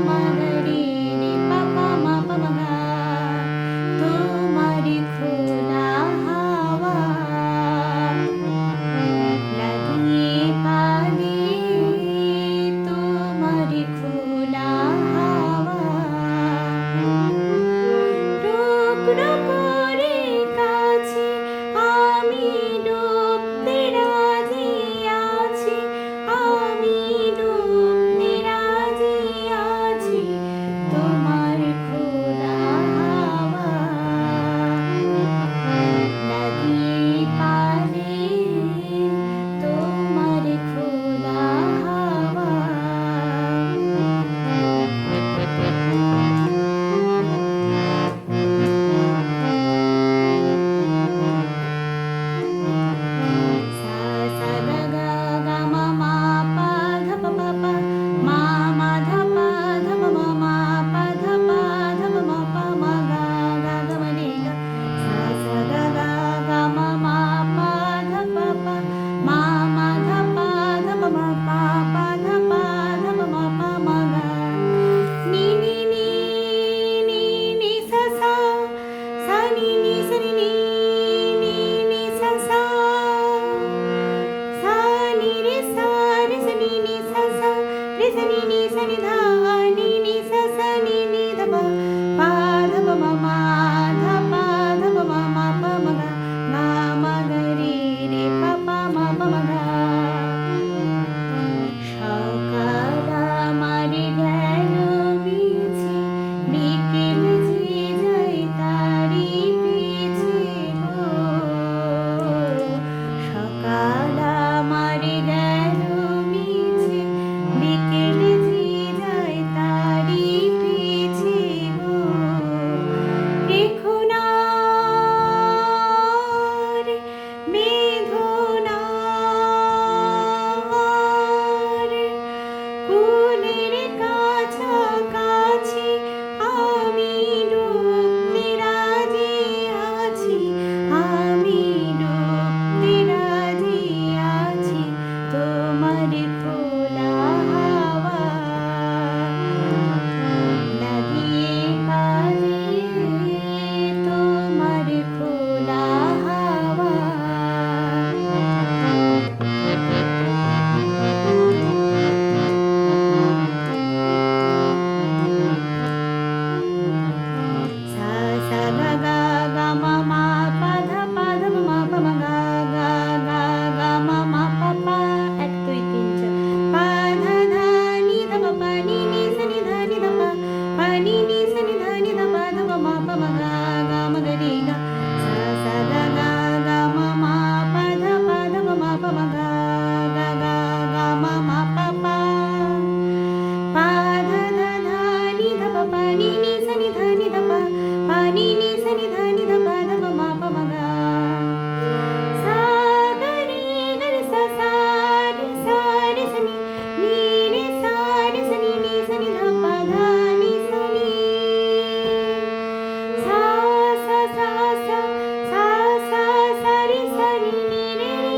মা গা রে রে পা পা মা পা মা গা। তোমারি খোলা হাওয়া লাগিয়ে পালে, তোমারি খোলা হাওয়া টুকরো করে কাছে আমি ডুবতে রাজি আছি, আমি ডুবতে রাজি আছি, তোমার খোলা হাওয়া লাগিয়ে পালে, তোমার খোলা হাওয়া। সা সা গা গা গা মা মা পা ধা পা পা পা, মা মা ধা পা ধা পা মা মা পা ধা পা ধা পা মা পা মা গা গা গা মা রে গা। সা সা গা গা গা মা মা পা ধা পা পা, মা মা ধা পা ধা পা মা পা পা ধা পা ধা পা মা পা মা গা। নি নি নি নি নি সা সা, সা নি নি সা নি নি নি নি সা সা, সা নি রে সা রে সা নি নি সা সা, রে সা নি নি সা নি ধা নি নি সা সা নি নি ধা পা, পা ধা পা মা মা ধা পা ধা পা মা মা পা মা গা, গা মা গা রে রে পা পা মা পা মা গা। সকাল আমার গেল মিছে, বিকেল যে যায় তারি পিছে গো। সকাল আমার গেল মিছে, বিকেল যে যায় তারি পিছে গো। রেখো না রে বেদনা রে, কুলের কাছাকাছি আমি ডুবতে রাজি আছি, আমি ডুবতে রাজি আছি, তোমার খোলা হাওয়া লাগিয়ে পালে, তোমার খোলা হাওয়া। সা সা গা গা গা মা মা পা ধা পা মা পা মা গা গা গা গা মা মা পা পা। 1 2 3 4 পা ধা ধা নি ধা পা পা নি নি সা নি ধা নি ধা পা, পা নি নি সা নি ধা নি ধা পা ধা পা মা পা মা গা গা মা গা রে গা। সা সা গা গা গা মা মা পা ধা মা পা মা গা গা গা গা মা মা পা পা, পা ধা ধা ধা নি ধা পা পা নি নি সা নি ধা নি ধা পা, পা নি নি সা নি ধা নি ধা পা ধা পা মা পা মা গা। সা গা রে গা রে সা সা রে সা নি নি রে সা রে সা নি ধা পা ধা নি সা নি। সা সা সা সা সা সা সা রে সা নি রে রে,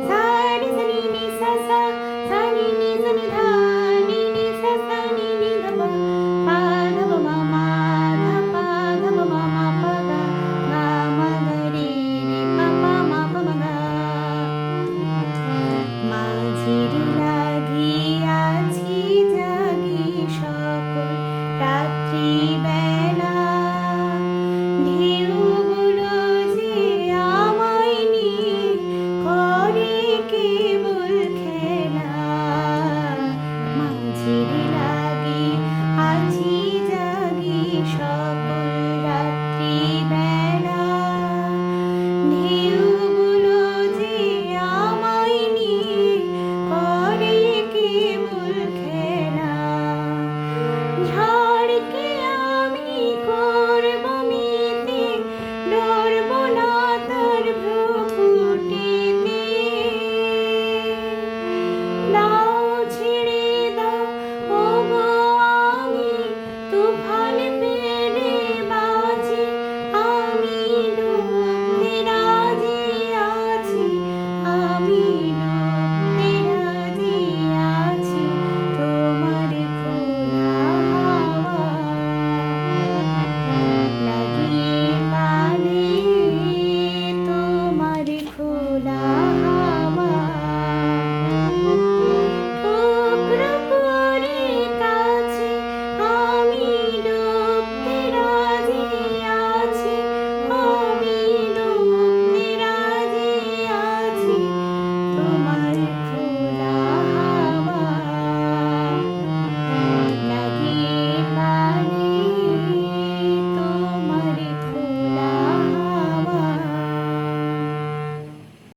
সা রে সা নি সা সা, সা নি সা নি ধা নি সা সা নি ধা পা, পা ধা পা মা মা ধা পা ধা পা মা মা পা গা, গা মা গা রে রে পা পা মা পা মা গা। মাঝির লাগিয়াছি জাগি সকল রাত্রি বেলা, ঢেউগুলো যে আমায় নিয়ে করে কেবল খেলা। মাঝির লাগিয়াছি জাগি সকল রাত্রি বেলা, ঢেউগুলো যে আমায় নিয়ে করে কেবল খেলা। ঝড়